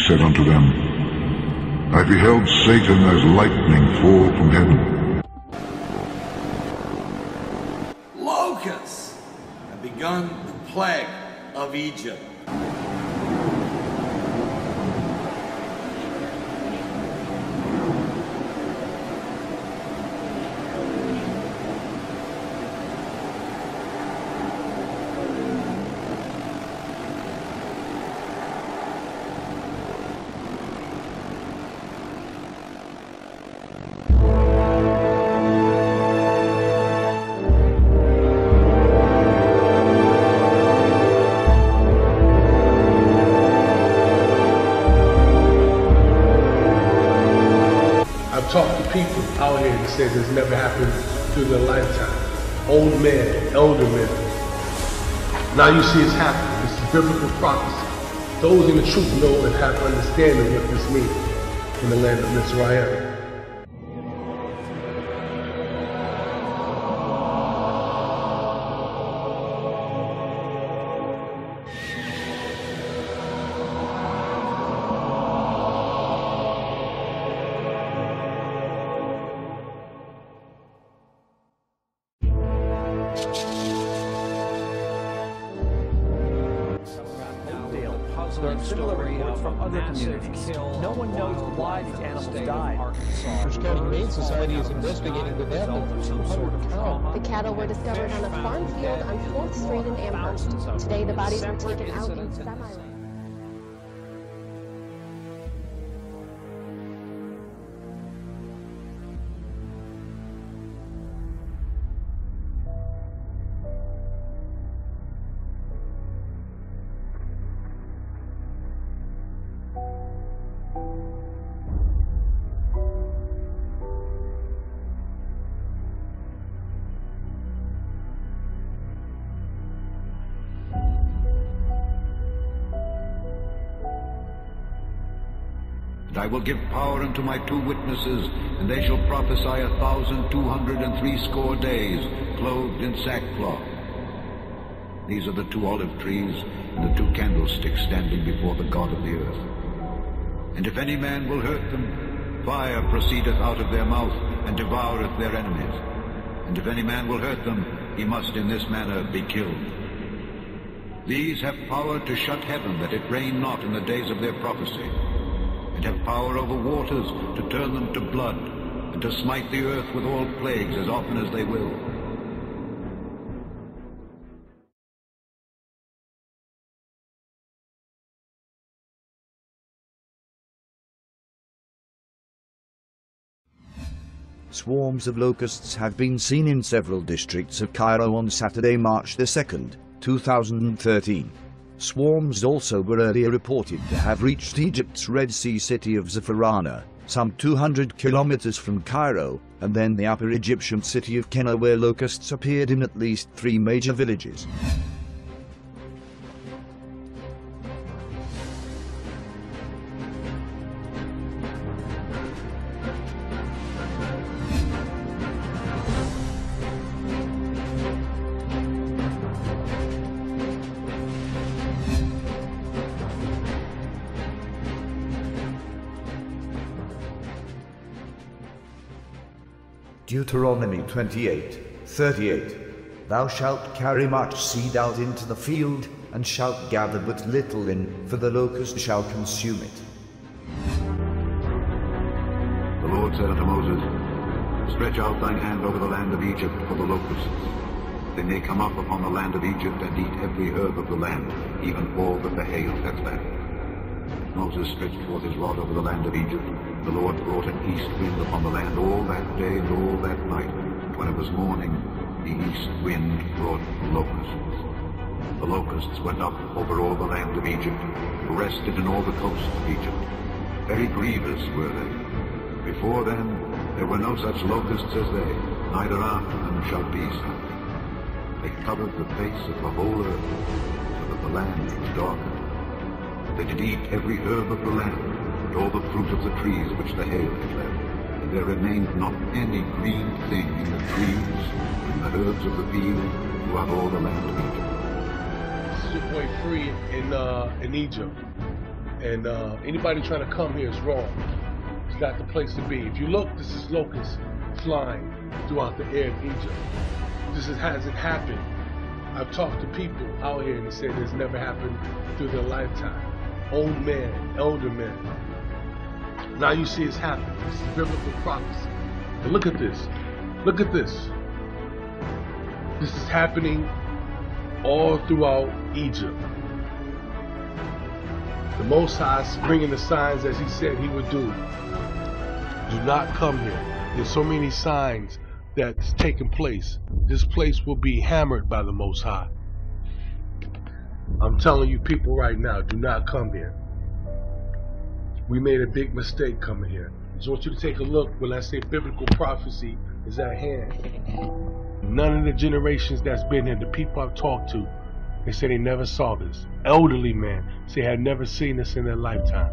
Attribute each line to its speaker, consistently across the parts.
Speaker 1: said unto them, I beheld Satan as lightning fall from heaven.
Speaker 2: Locusts have begun the plague of Egypt.
Speaker 3: I've talked to people out here that say this never happened through their lifetime. Old men, elder men. Now you see it's happening. This is biblical prophecy. Those in the truth know and have understanding what this means in the land of Israel.
Speaker 4: Similar reports from other communities. No one knows why these animals died.
Speaker 5: Bruce County Humane Society is investigating the death of 200 cattle.
Speaker 6: The cattle were discovered on a farm field on 4th Street in Amherst. Today, the bodies were taken out in semi.
Speaker 7: And I will give power unto my 2 witnesses, and they shall prophesy 1,260 days, clothed in sackcloth. These are the 2 olive trees, and the 2 candlesticks standing before the God of the earth. And if any man will hurt them, fire proceedeth out of their mouth, and devoureth their enemies. And if any man will hurt them, he must in this manner be killed. These have power to shut heaven, that it rain not in the days of their prophecy, and have power over waters to turn them to blood, and to smite the earth with all plagues as often as they will.
Speaker 8: Swarms of locusts have been seen in several districts of Cairo on Saturday, March the 2nd, 2013. Swarms also were earlier reported to have reached Egypt's Red Sea city of Zafarana, some 200 kilometers from Cairo, and then the upper Egyptian city of Kenna, where locusts appeared in at least 3 major villages. Deuteronomy 28:38. Thou shalt carry much seed out into the field, and shalt gather but little in, for the locust shall consume it.
Speaker 7: The Lord said unto Moses, Stretch out thine hand over the land of Egypt for the locusts. They may come up upon the land of Egypt, and eat every herb of the land, even all that the hail hath left. Moses stretched forth his rod over the land of Egypt. The Lord brought an east wind upon the land all that day and all that night. And when it was morning, the east wind brought locusts. The locusts went up over all the land of Egypt, and rested in all the coasts of Egypt. Very grievous were they. Before then, there were no such locusts as they, neither after them shall be such. They covered the face of the whole earth, so that the land was darkened. They did eat every herb of the land, and all the fruit of the trees which the hail had left. And there remained not any green thing in the trees, and the herbs of the field throughout all the land of Egypt.
Speaker 3: This is your boy Free in Egypt. And anybody trying to come here is wrong. It's not the place to be. If you look, this is locusts flying throughout the air of Egypt. This hasn't happened. I've talked to people out here and they said it's never happened through their lifetime. Old men, elder men. Now you see it's happening. This is biblical prophecy. But look at this. Look at this. This is happening all throughout Egypt. The Most High is bringing the signs as he said he would do. Do not come here. There's so many signs that's taking place. This place will be hammered by the Most High. I'm telling you people right now, do not come here. We made a big mistake coming here. I just want you to take a look when I say biblical prophecy is at hand. None of the generations that's been here, the people I've talked to, they say they never saw this. Elderly men say they had never seen this in their lifetime.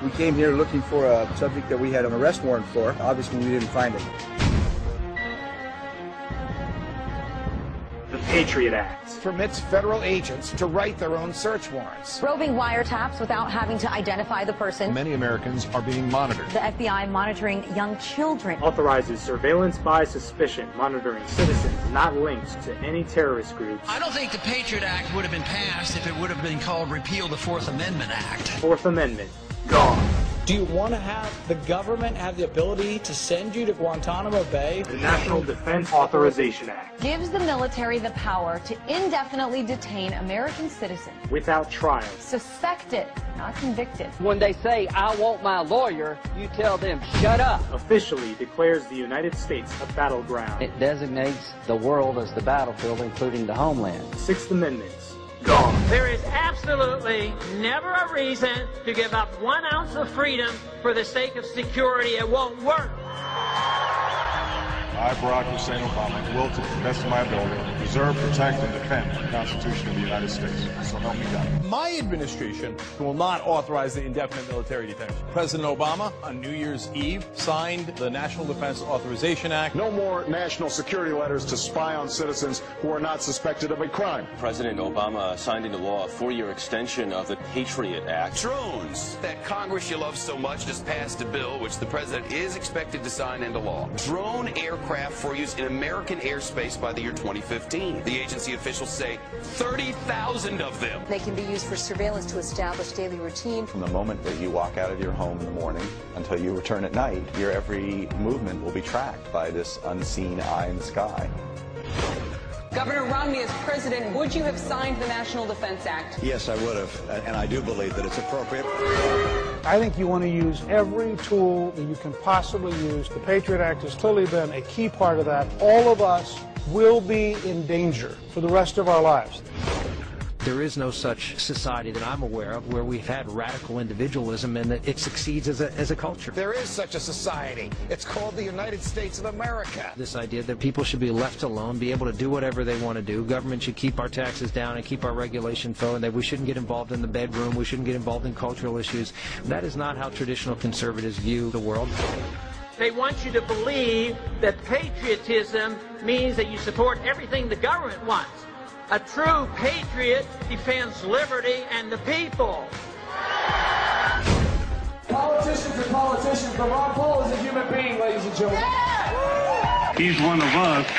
Speaker 9: We came here looking for a subject that we had an arrest warrant for. Obviously, we didn't find it.
Speaker 10: The Patriot Act
Speaker 5: permits federal agents to write their own search warrants.
Speaker 11: Roving wiretaps without having to identify the person.
Speaker 12: Many Americans are being monitored.
Speaker 11: The FBI monitoring young children.
Speaker 10: Authorizes surveillance by suspicion, monitoring citizens not linked to any terrorist groups.
Speaker 13: I don't think the Patriot Act would have been passed if it would have been called Repeal the Fourth Amendment Act.
Speaker 10: Fourth Amendment, gone.
Speaker 4: Do you want to have the government have the ability to send you to Guantanamo Bay?
Speaker 10: The National Defense Authorization Act
Speaker 11: gives the military the power to indefinitely detain American citizens
Speaker 10: without trial.
Speaker 11: Suspected, not convicted.
Speaker 14: When they say, I want my lawyer, you tell them, shut up.
Speaker 10: Officially declares the United States a battleground.
Speaker 14: It designates the world as the battlefield, including the homeland.
Speaker 10: Sixth Amendment, gone.
Speaker 15: There is absolutely never a reason to give up 1 ounce of freedom for the sake of security. It won't work.
Speaker 16: I, Barack Hussein Obama, will, to the best of my ability, preserve, protect, and defend the Constitution of the United States. So help me God.
Speaker 17: My administration will not authorize the indefinite military detention. President Obama, on New Year's Eve, signed the National Defense Authorization Act.
Speaker 18: No more national security letters to spy on citizens who are not suspected of a crime.
Speaker 19: President Obama signed into law a 4-year extension of the Patriot Act.
Speaker 20: Drones that Congress you love so much just passed a bill which the president is expected to sign into law. Drone aircraft for use in American airspace by the year 2015. The agency officials say 30,000 of them.
Speaker 21: They can be used for surveillance to establish daily routine.
Speaker 22: From the moment that you walk out of your home in the morning until you return at night, your every movement will be tracked by this unseen eye in the sky.
Speaker 23: Governor Romney, as president, would you have signed the National Defense Act?
Speaker 24: Yes, I would have, and I do believe that it's appropriate.
Speaker 25: I think you want to use every tool that you can possibly use. The Patriot Act has clearly been a key part of that. All of us will be in danger for the rest of our lives.
Speaker 26: There is no such society that I'm aware of where we've had radical individualism and that it succeeds as a culture.
Speaker 5: There is such a society. It's called the United States of America.
Speaker 26: This idea that people should be left alone, be able to do whatever they want to do. Government should keep our taxes down and keep our regulation flowing, that we shouldn't get involved in the bedroom, we shouldn't get involved in cultural issues. That is not how traditional conservatives view the world.
Speaker 15: They want you to believe that patriotism means that you support everything the government wants. A true patriot defends liberty and the people.
Speaker 27: Politicians are politicians, but Ron Paul is a human being, ladies and gentlemen.
Speaker 16: He's one of us,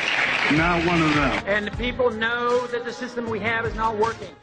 Speaker 16: not one of them.
Speaker 15: And the people know that the system we have is not working.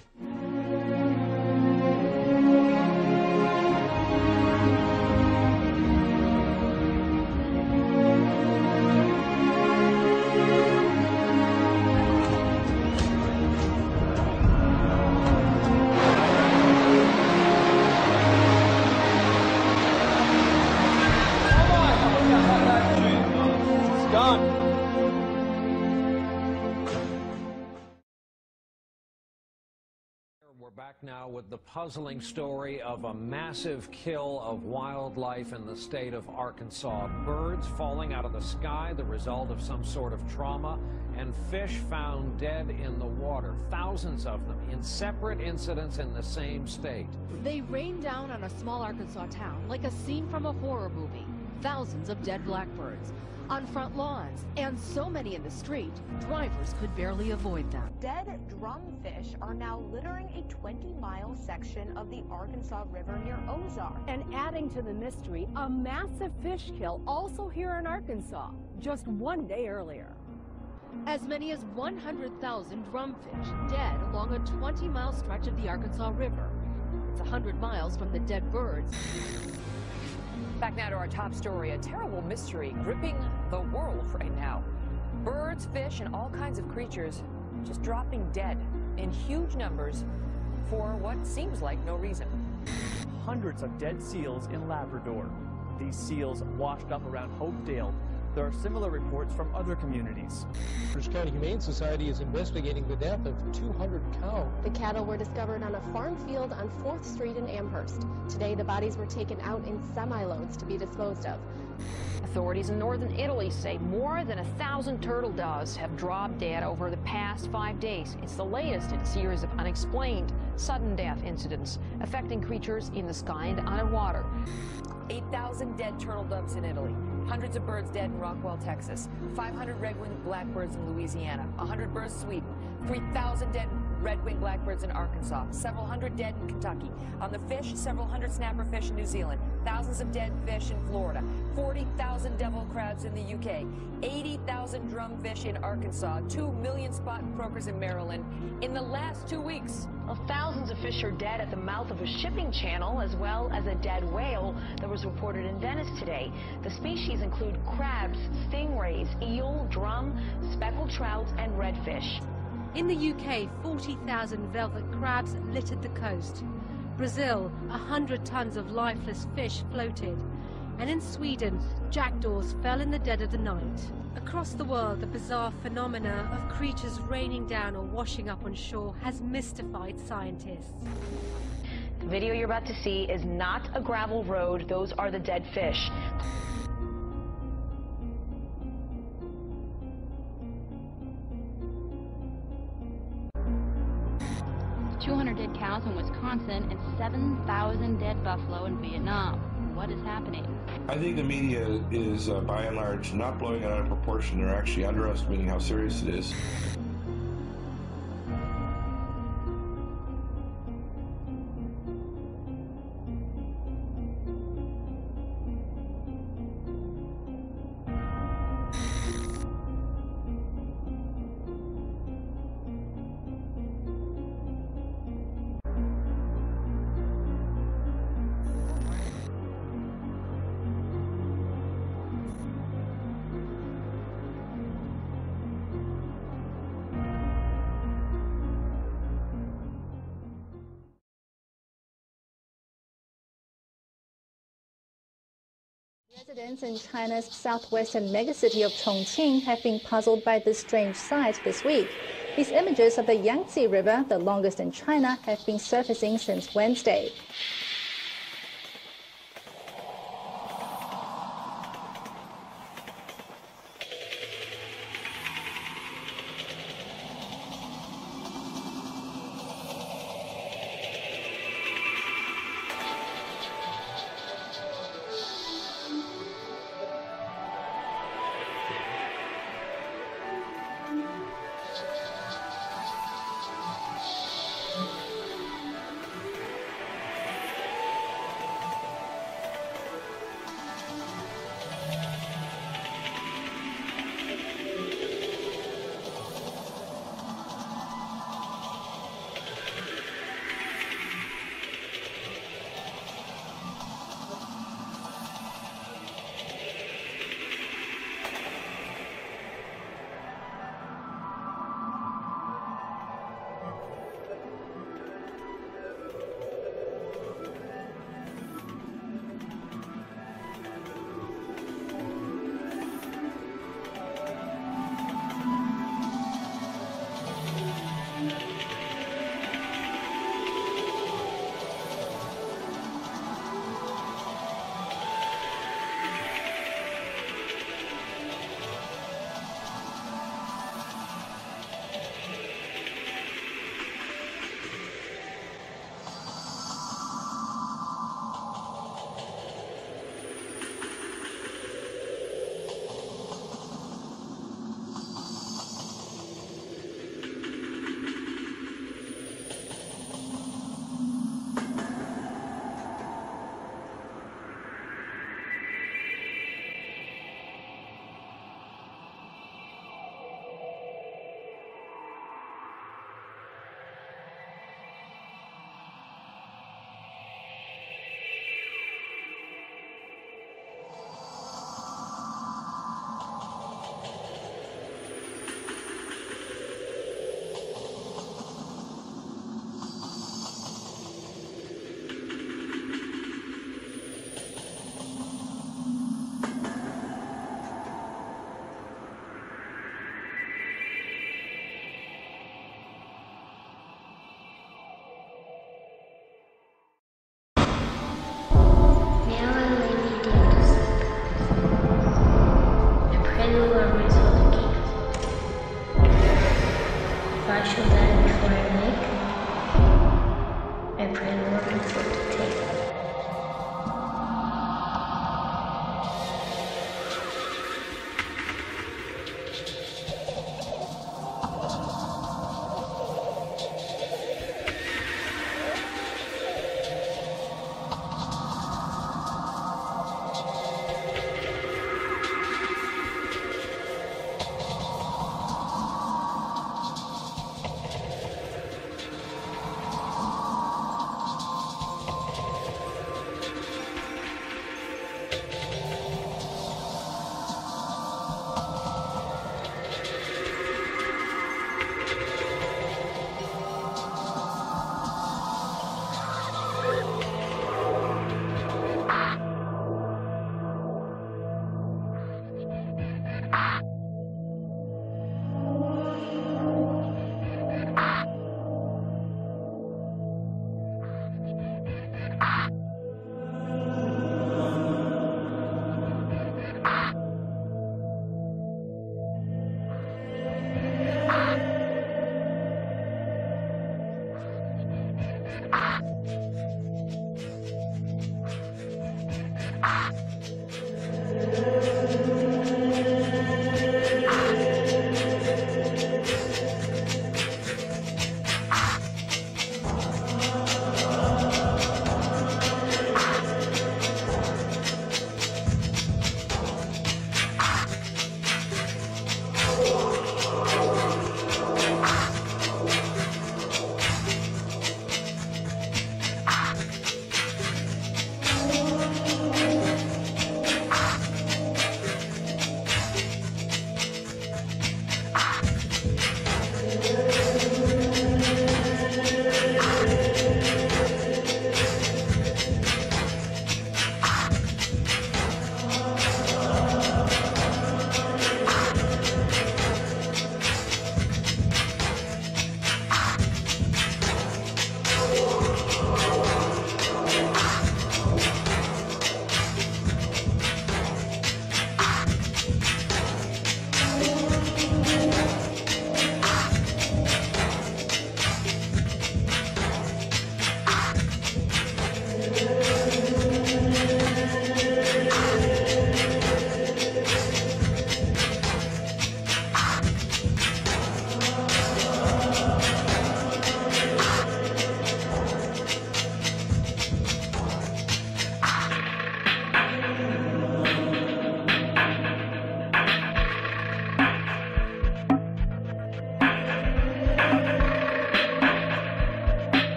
Speaker 28: We're back now with the puzzling story of a massive kill of wildlife in the state of Arkansas. Birds falling out of the sky, the result of some sort of trauma, and fish found dead in the water. Thousands of them in separate incidents in the same state.
Speaker 6: They rained down on a small Arkansas town like a scene from a horror movie.
Speaker 1: thousands of dead blackbirds on front lawns, and so many in the street, drivers could barely avoid them.
Speaker 2: Dead drumfish are now littering a 20-mile section of the Arkansas River near Ozark.
Speaker 6: And adding to the mystery, a massive fish kill also here in Arkansas, just one day earlier. As many as 100,000 drumfish dead along a 20-mile stretch of the Arkansas River. It's 100 miles from the dead birds.
Speaker 23: Back now to our top story, a terrible mystery gripping the world right now. Birds, fish, and all kinds of creatures just dropping dead in huge numbers for what seems like no reason.
Speaker 3: Hundreds of dead seals in Labrador. These seals washed up around Hopedale. There are similar reports from other communities.
Speaker 5: Orange County Humane Society is investigating the death of 200 cows.
Speaker 6: The cattle were discovered on a farm field on 4th Street in Amherst. Today, the bodies were taken out in semi-loads to be disposed of.
Speaker 7: Authorities in northern Italy say more than 1,000 turtle doves have dropped dead over the past 5 days. It's the latest in a series of unexplained sudden death incidents affecting creatures in the sky and underwater.
Speaker 23: 8,000 dead turtle doves in Italy. Hundreds of birds dead in Rockwell, Texas. 500 red-winged blackbirds in Louisiana. 100 birds in Sweden. 3,000 dead red-winged blackbirds in Arkansas. Several hundred dead in Kentucky. On the fish, several hundred snapperfish in New Zealand. Thousands of dead fish in Florida. 40,000 devil crabs in the UK. 80,000 drumfish in Arkansas. 2 million spotted croakers in Maryland in the last 2 weeks.
Speaker 7: Well, thousands of fish are dead at the mouth of a shipping channel, as well as a dead whale that was reported in Venice today. The species include crabs, stingrays, eel, drum, speckled trouts, and redfish.
Speaker 8: In the UK, 40,000 velvet crabs littered the coast. Brazil, 100 tons of lifeless fish floated. And in Sweden, jackdaws fell in the dead of the night. Across the world, the bizarre phenomena of creatures raining down or washing up on shore has mystified scientists.
Speaker 7: The video you're about to see is not a gravel road. Those are the dead fish.
Speaker 9: Dead cows in Wisconsin and 7,000 dead buffalo in Vietnam. What is happening?
Speaker 12: I think the media is, by and large, not blowing it out of proportion. They're actually underestimating how serious it is.
Speaker 13: Residents in China's southwestern megacity of Chongqing have been puzzled by this strange sight this week. These images of the Yangtze River, the longest in China, have been surfacing since Wednesday.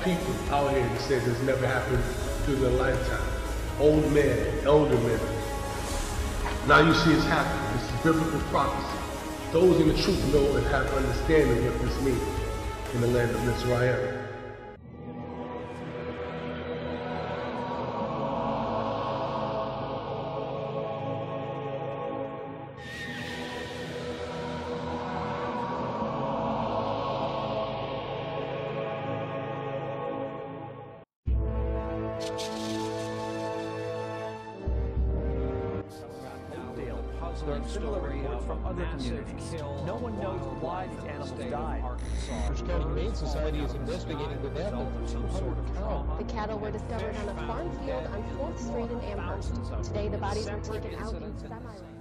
Speaker 4: people out here that says it's never happened through their lifetime. Old men, elder men. Now you see it's happening. This is biblical prophecy. Those in the truth know and have understanding what this means in the land of Israel.
Speaker 3: There are similar reports from other communities. No one knows why these animals died.
Speaker 5: Orange County Humane Society is investigating the death of 200 cows.
Speaker 10: The cattle were discovered on a farm field on 4th Street in Amherst. Today, the bodies were taken out in semi.